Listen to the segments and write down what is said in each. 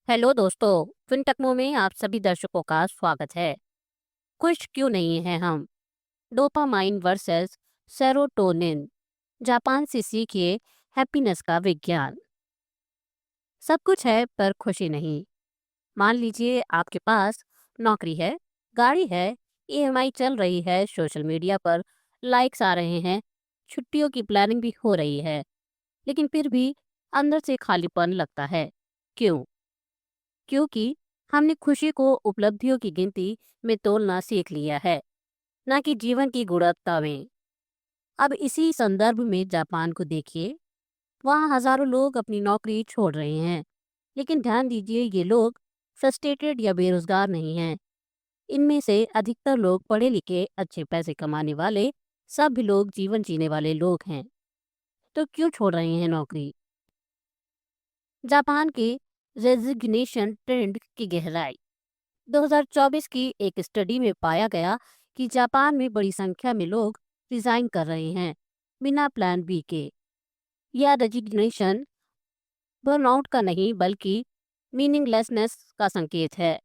Hello दोस्तों। फिनटेक्नो में आप सभी दर्शकों का स्वागत है। खुश क्यों नहीं हैं हम? Dopamine versus serotonin. जापान से सीखिए हैप्पीनेस का विज्ञान। सब कुछ है पर खुशी नहीं। मान लीजिए आपके पास नौकरी है, गाड़ी है, ईएमआई चल रही है, सोशल मीडिया पर लाइक्स आ रहे हैं, छुट्टियों की प्लानिंग भी हो रही है, लेकिन फिर भी अंदर से खालीपन लगता है। क्यों? क्योंकि हमने खुशी को उपलब्धियों की गिनती में तोलना सीख लिया है, न कि जीवन की गुणवत्ता में। अब इसी संदर्भ में जापान को देखिए। वहाँ हजारों लोग अपनी नौकरी छोड़ रहे हैं, लेकिन ध्यान दीजिए ये लोग फ्रस्ट्रेटेड या बेरोजगार नहीं हैं। इनमें से अधिकतर लोग पढ़े लिखे, अच्छे पैसे कमाने वाले, सभी लोग जीवन जीने वाले लोग हैं। तो क्यों छोड़ रहे हैं नौकरी? जापान के रेजिग्नेशन ट्रेंड की गहराई। 2024 की एक स्टडी में पाया गया कि जापान में बड़ी संख्या में लोग रिजाइन कर रहे हैं बिना प्लान बी के। यह रेजिग्नेशन बर्नआउट का नहीं बल्कि मीनिंगलेसनेस का संकेत है।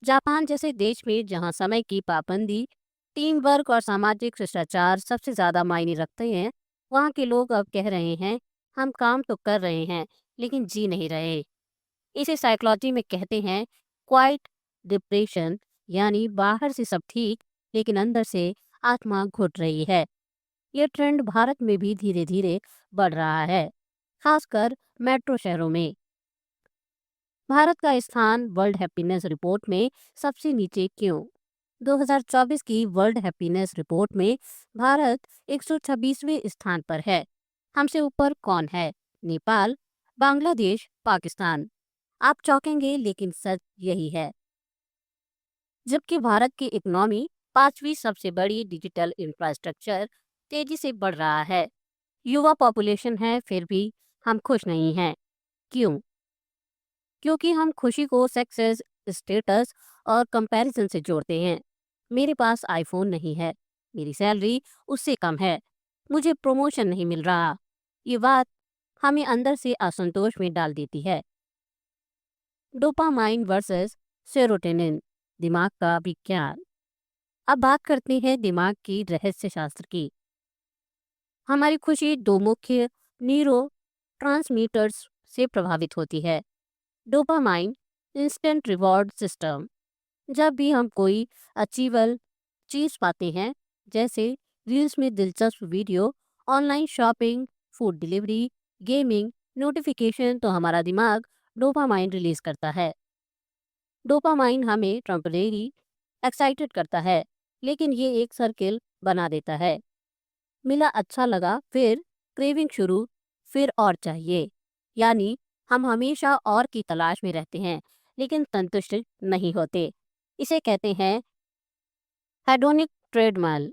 जापान जैसे देश में जहां समय की पाबंदी, टीम वर्क और सामाजिक शिष्टाचार सबसे ज्यादा मायने रखते हैं, वहां के लोग अब कह रहे हैं हम काम तो कर रहे हैं लेकिन जी नहीं रहे। इसे साइकोलॉजी में कहते हैं क्वाइट डिप्रेशन, यानी बाहर से सब ठीक लेकिन अंदर से आत्मा घुट रही है। ये ट्रेंड भारत में भी धीरे धीरे बढ़ रहा है, खासकर मेट्रो शहरों में। भारत का स्थान वर्ल्ड हैप्पीनेस रिपोर्ट में सबसे नीचे क्यों? 2024 की वर्ल्ड हैप्पीनेस रिपोर्ट में भारत 126वें स्थान पर है। हमसे ऊपर कौन है? नेपाल, बांग्लादेश, पाकिस्तान। आप चौंकेंगे लेकिन सच यही है। जबकि भारत की इकोनॉमी पांचवी सबसे बड़ी, डिजिटल इंफ्रास्ट्रक्चर तेजी से बढ़ रहा है, युवा पॉपुलेशन है, फिर भी हम खुश नहीं हैं। क्यों? क्योंकि हम खुशी को सक्सेस, स्टेटस और कंपैरिजन से जोड़ते हैं। मेरे पास आईफोन नहीं है, मेरी सैलरी उससे कम है, मुझे प्रमोशन नहीं मिल रहा। ये बात हमें अंदर से असंतोष में डाल देती है। डोपामाइन वर्सेस सेरोटोनिन, दिमाग का विज्ञान। अब बात करते हैं दिमाग की रहस्य शास्त्र की। हमारी खुशी दो मुख्य न्यूरो ट्रांसमीटर्स से प्रभावित होती है। Dopamine, instant reward system. जब भी हम कोई अचीवल चीज पाते हैं, जैसे रील्स में दिलचस्प video, online shopping, food delivery, gaming, notification, तो हमारा दिमाग डोपामाइन रिलीज करता है। डोपामाइन हमें टेम्परेरी एक्साइटेड करता है, लेकिन ये एक सर्किल बना देता है। मिला, अच्छा लगा, फिर क्रेविंग शुरू, फिर और चाहिए। यानी हम हमेशा और की तलाश में रहते हैं लेकिन संतुष्ट नहीं होते। इसे कहते हैं हेडोनिक ट्रेडमिल,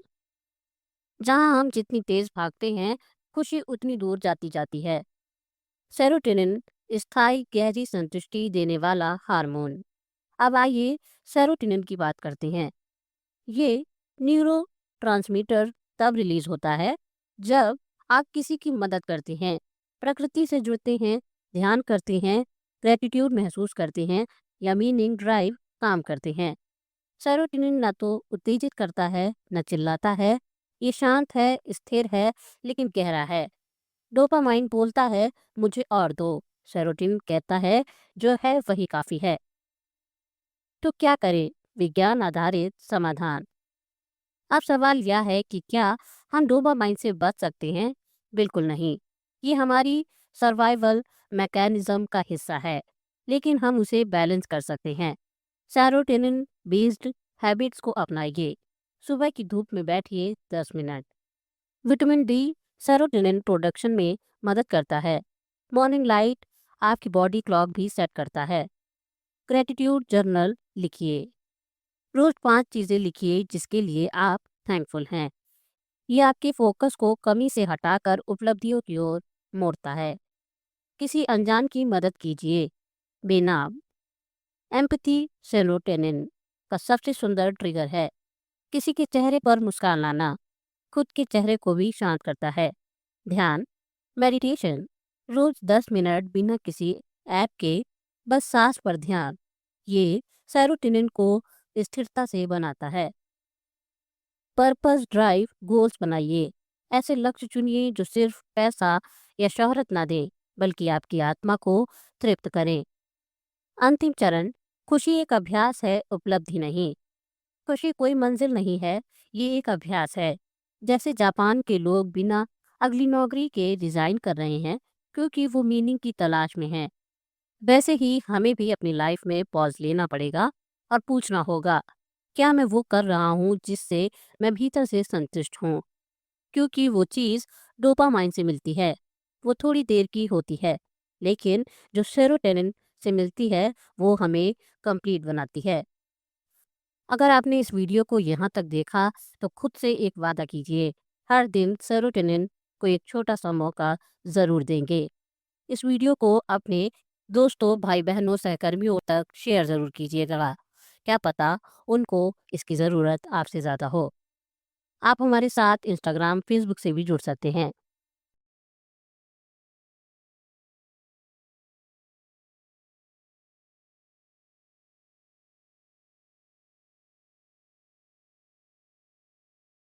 जहां हम जितनी तेज भागते हैं, खुशी उतनी दूर जाती जाती है। सेरोटोनिन, स्थायी गहरी संतुष्टि देने वाला हार्मोन। अब आइए सेरोटोनिन की बात करते हैं। ये न्यूरो ट्रांसमीटर तब रिलीज होता है जब आप किसी की मदद करते हैं, प्रकृति से जुड़ते हैं, ध्यान करते हैं, ग्रेटिट्यूड महसूस करते हैं या मीनिंग ड्राइव काम करते हैं। सेरोटोनिन ना तो उत्तेजित करता है न चिल्लाता है। ये शांत है, स्थिर है, लेकिन गहरा है। डोपामाइन बोलता है मुझे और दो, सेरोटोनिन कहता है जो है वही काफी है। तो क्या करें? विज्ञान आधारित समाधान। अब सवाल यह है कि क्या हम डोपामाइन से बच सकते हैं? बिल्कुल नहीं। ये हमारी सर्वाइवल मैकेनिज्म का हिस्सा है, लेकिन हम उसे बैलेंस कर सकते हैं। सेरोटोनिन बेस्ड हैबिट्स को अपनाइए। सुबह की धूप में बैठिए 10 minute. Vitamin D serotonin production में मदद करता है। मॉर्निंग लाइट आपकी बॉडी क्लॉक भी सेट करता है। ग्रेटिट्यूड जर्नल लिखिए। रोज 5 चीजें लिखिए जिसके लिए आप थैंकफुल हैं। ये आपके फोकस को कमी से हटाकर उपलब्धियों की ओर मोड़ता है। किसी अनजान की मदद कीजिए बेनाम। एम्पैथी सेरोटोनिन का सबसे सुंदर ट्रिगर है। किसी के चेहरे पर मुस्कान लाना खुद के चेहरे को भी शांत करता है। ध्यान, मेडिटेशन, रोज 10 मिनट बिना किसी ऐप के बस सांस पर ध्यान, ये सेरोटोनिन को स्थिरता से बनाता है। पर्पस ड्राइव गोल्स बनाइए। ऐसे लक्ष्य चुनिए जो सिर्फ पैसा या शोहरत ना दें, बल्कि आपकी आत्मा को तृप्त करें। अंतिम चरण, खुशी एक अभ्यास है, उपलब्धि नहीं। खुशी कोई मंजिल नहीं है, ये एक अभ्यास है। जैसे जापान के लोग बिना अगली नौकरी के डिजाइन कर रहे हैं क्योंकि वो मीनिंग की तलाश में हैं, वैसे ही हमें भी अपनी लाइफ में पॉज लेना पड़ेगा और पूछना होगा, क्या मैं वो कर रहा हूँ जिससे मैं भीतर से संतुष्ट हूँ। क्योंकि वो चीज़ डोपामाइन से मिलती है, वो थोड़ी देर की होती है, लेकिन जो सेरोटोनिन से मिलती है वो हमें कंप्लीट बनाती है। अगर आपने इस वीडियो को यहाँ तक देखा तो खुद से एक वादा कीजिए, हर दिन सेरोटोनिन को एक छोटा सा मौका ज़रूर देंगे। इस वीडियो को अपने दोस्तों, भाई बहनों, सहकर्मियों तक शेयर ज़रूर कीजिएगा। क्या पता उनको इसकी ज़रूरत आपसे ज़्यादा हो। आप हमारे साथ इंस्टाग्राम, फेसबुक से भी जुड़ सकते हैं।